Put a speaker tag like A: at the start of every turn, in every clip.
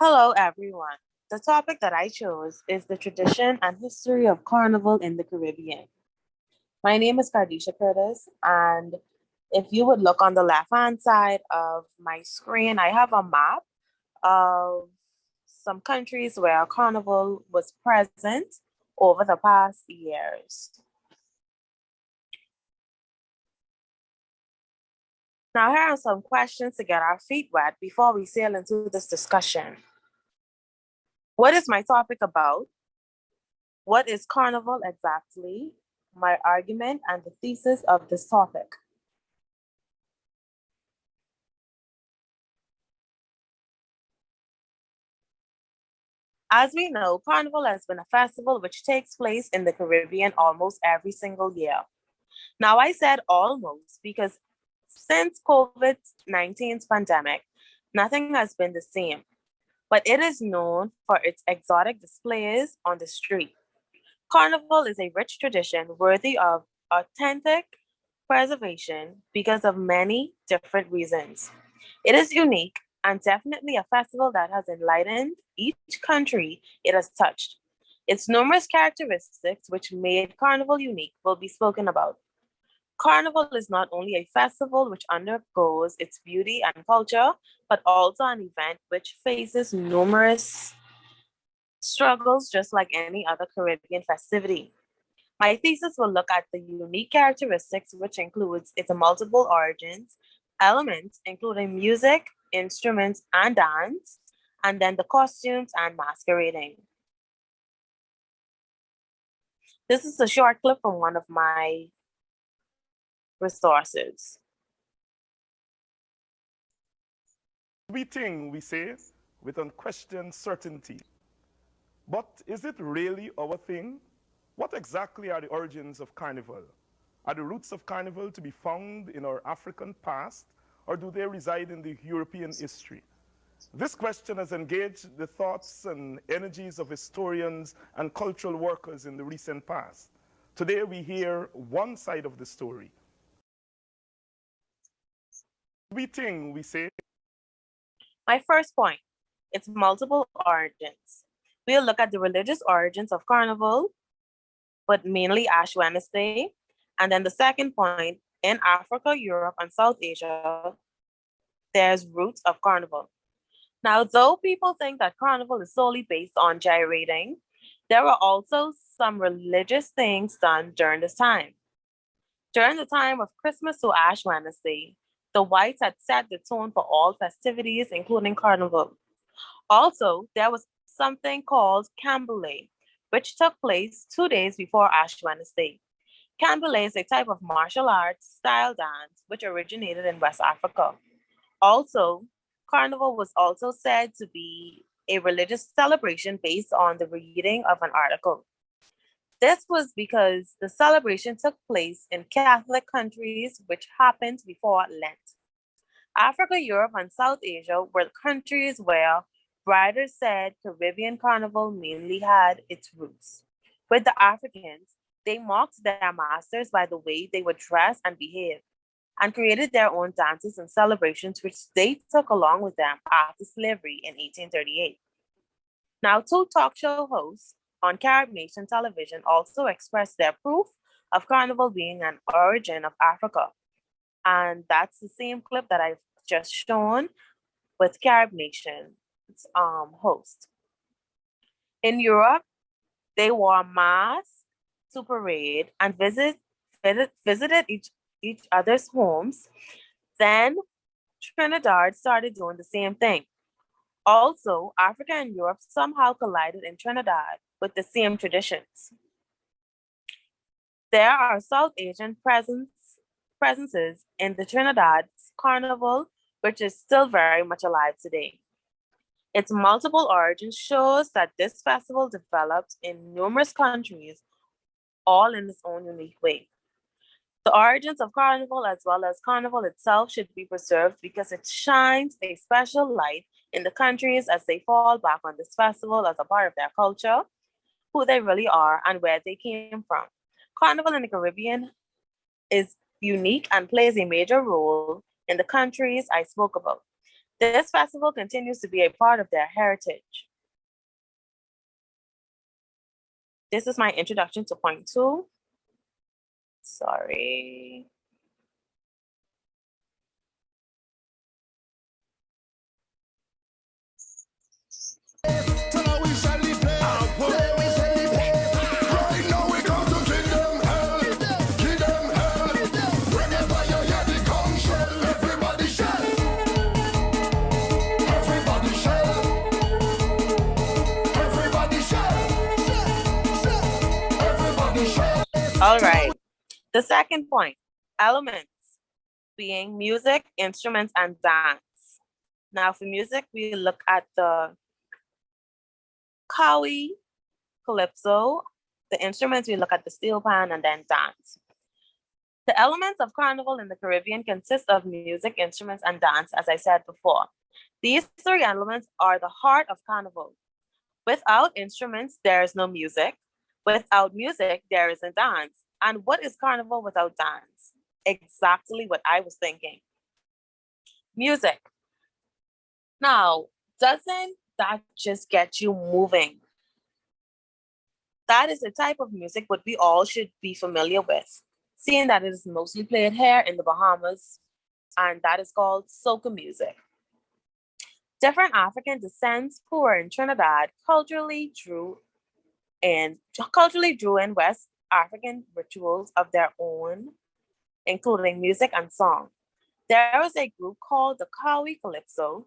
A: Hello, everyone. The topic that I chose is the tradition and history of Carnival in the Caribbean. My name is Cardisha Curtis, and if you would look on the left hand side of my screen, I have a map of some countries where Carnival was present over the past years. Now, here are some questions to get our feet wet before we sail into this discussion. What is my topic about? What is Carnival exactly? My argument and the thesis of this topic. As we know, Carnival has been a festival which takes place in the Caribbean almost every single year. Now, I said almost because since COVID-19's pandemic, nothing has been the same, but it is known for its exotic displays on the street. Carnival is a rich tradition worthy of authentic preservation because of many different reasons. It is unique and definitely a festival that has enlightened each country it has touched. Its numerous characteristics, which made Carnival unique, will be spoken about. Carnival is not only a festival which undergoes its beauty and culture, but also an event which faces numerous struggles just like any other Caribbean festivity. My thesis will look at the unique characteristics, which includes its multiple origins, elements, including music, instruments, and dance, and then the costumes and masquerading. This is a short clip from one of my resources.
B: Everything we say with unquestioned certainty. But is it really our thing? What exactly are the origins of Carnival? Are the roots of Carnival to be found in our African past, or do they reside in the European history? This question has engaged the thoughts and energies of historians and cultural workers in the recent past. Today we hear one side of the story. Everything we say.
A: My first point, its multiple origins. We'll look at the religious origins of Carnival, but mainly Ash Wednesday. And then the second point, in Africa, Europe, and South Asia, there's roots of Carnival. Now, though people think that Carnival is solely based on gyrating, there were also some religious things done during this time. During the time of Christmas to Ash Wednesday, the whites had set the tone for all festivities, including Carnival. Also, there was something called Canboulay, which took place 2 days before Ash Wednesday. Canboulay is a type of martial arts style dance which originated in West Africa. Also, Carnival was also said to be a religious celebration based on the reading of an article. This was because the celebration took place in Catholic countries, which happened before Lent. Africa, Europe, and South Asia were countries where writers said Caribbean Carnival mainly had its roots. With the Africans, they mocked their masters by the way they would dress and behave, and created their own dances and celebrations, which they took along with them after slavery in 1838. Now, two talk show hosts on Carib Nation television also expressed their proof of Carnival being an origin of Africa. And that's the same clip that I've just shown with Carib Nation's host. In Europe, they wore masks to parade and visited each other's homes. Then Trinidad started doing the same thing. Also, Africa and Europe somehow collided in Trinidad with the same traditions. There are South Asian presences in the Trinidad's carnival, which is still very much alive today. Its multiple origins shows that this festival developed in numerous countries, all in its own unique way. The origins of Carnival, as well as Carnival itself, should be preserved because it shines a special light in the countries as they fall back on this festival as a part of their culture, who they really are, and where they came from. Carnival in the Caribbean is unique and plays a major role in the countries I spoke about. This festival continues to be a part of their heritage. This is my introduction to point 2. Sorry. All right. The second point, elements being music, instruments, and dance. Now for music, we look at the kawi, calypso. The instruments, we look at the steel pan, and then dance. The elements of carnival in the Caribbean consist of music, instruments, and dance, as I said before. These 3 elements are the heart of carnival. Without instruments, there is no music. Without music, there isn't dance. And what is carnival without dance? Exactly what I was thinking. Music. Now, doesn't that just get you moving? That is the type of music what we all should be familiar with, seeing that it is mostly played here in the Bahamas, and that is called soca music. Different African descents who were in Trinidad culturally drew in West African rituals of their own, including music and song. There was a group called the Kawi Calypso,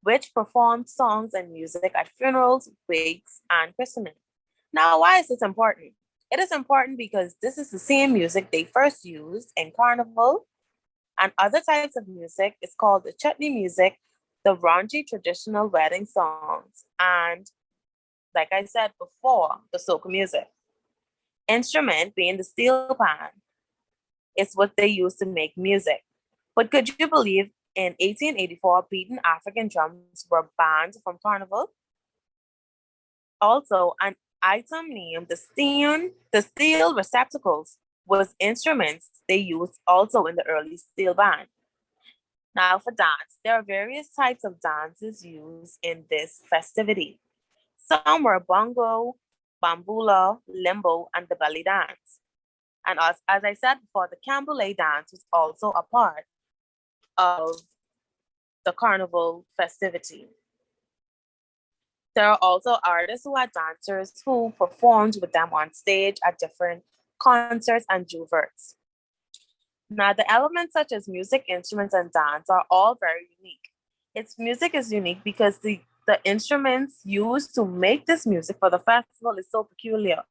A: which performed songs and music at funerals, wakes, and christening. Now, why is this important? It is important because this is the same music they first used in carnival and other types of music. It's called the chutney music, the raunchy traditional wedding songs, and like I said before, the soca music. Instrument being the steel pan is what they use to make music. But could you believe in 1884, beaten African drums were banned from carnival? Also, an item named the steel receptacles was instruments they used also in the early steel band. Now for dance, there are various types of dances used in this festivity. Some were bongo, bambula, limbo, and the belly dance. And as I said before, the Camboulet dance was also a part of the carnival festivity. There are also artists who had dancers who performed with them on stage at different concerts and jouverts. Now, the elements such as music, instruments, and dance are all very unique. Its music is unique because the instruments used to make this music for the festival is so peculiar.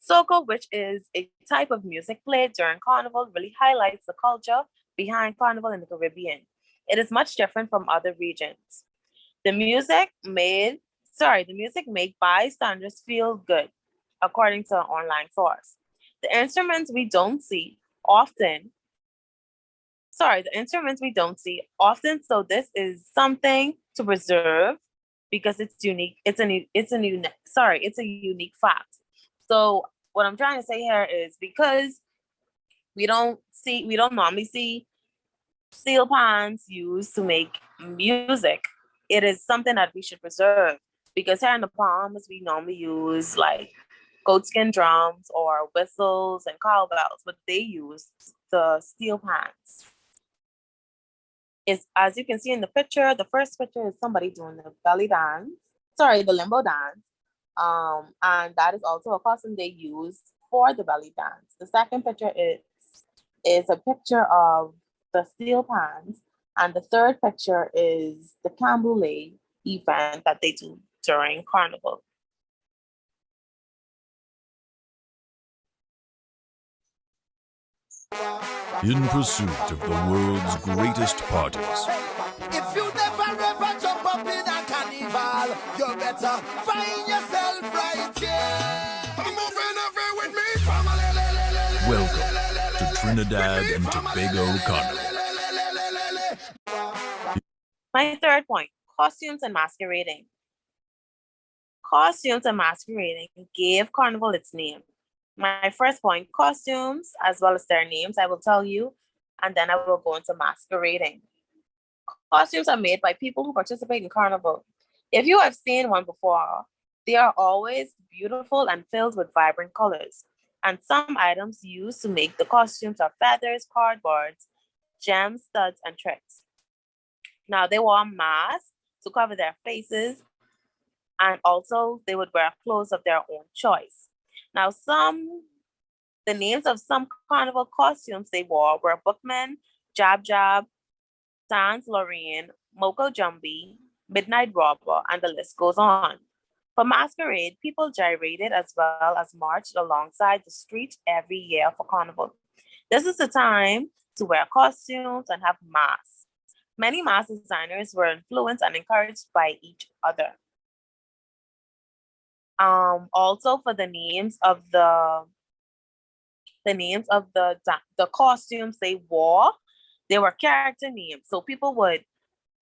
A: Soca, which is a type of music played during carnival, really highlights the culture behind carnival in the Caribbean. It is much different from other regions. The music made bystanders feel good, according to an online source. The instruments we don't see often, so this is something to preserve because it's unique. It's a unique fact. So what I'm trying to say here is because we don't normally see steel pans used to make music, it is something that we should preserve because here in the Bahamas we normally use like goatskin drums or whistles and cowbells, but they use the steel pans. Is as you can see in the picture, the first picture is somebody doing the the limbo dance. And that is also a costume they use for the belly dance. The second picture is a picture of the steel pans, and the third picture is the Camboulet event that they do during carnival.
C: In pursuit of the world's greatest parties.
D: If you never ever jump up in a carnival, you better find yourself right here. I'm moving away with me, family.
C: Welcome to Trinidad and Tobago Carnival.
A: My third point, costumes and masquerading. Costumes and masquerading gave carnival its name. My first point, costumes, as well as their names, I will tell you, and then I will go into masquerading. Costumes are made by people who participate in carnival. If you have seen one before, they are always beautiful and filled with vibrant colors. And some items used to make the costumes are feathers, cardboards, gems, studs, and tricks. Now they wore masks to cover their faces, and also they would wear clothes of their own choice. Now, the names of some carnival costumes they wore were Bookman, Jab Jab, Sans Lorraine, Moko Jumbi, Midnight Robber, and the list goes on. For masquerade, people gyrated as well as marched alongside the street every year for carnival. This is the time to wear costumes and have masks. Many mask designers were influenced and encouraged by each other. Also for the names of the costumes they wore, they were character names. So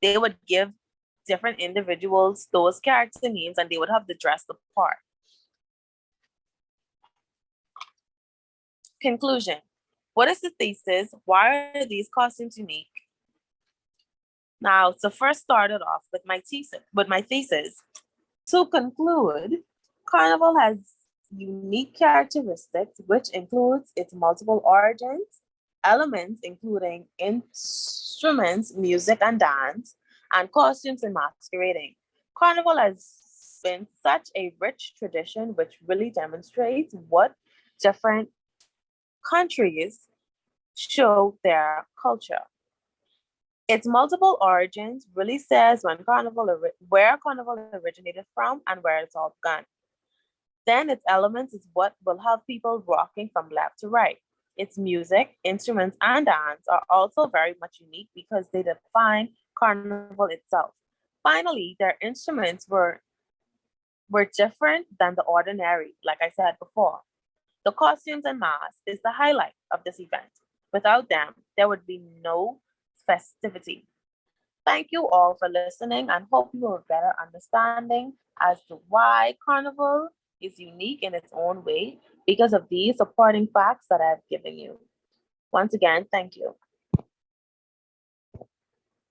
A: they would give different individuals those character names and they would have to dress the part. Conclusion. What is the thesis? Why are these costumes unique? Now, to first start it off with my thesis, to conclude, Carnival has unique characteristics, which includes its multiple origins, elements including instruments, music, and dance, and costumes and masquerading. Carnival has been such a rich tradition, which really demonstrates what different countries show their culture. Its multiple origins really says where Carnival originated from and where it's all begun. Then its elements is what will have people rocking from left to right. Its music, instruments, and dance are also very much unique because they define Carnival itself. Finally, their instruments were different than the ordinary, like I said before. The costumes and masks is the highlight of this event. Without them, there would be no festivity. Thank you all for listening and hope you have a better understanding as to why Carnival is unique in its own way because of these supporting facts that I've given you. Once again, thank you.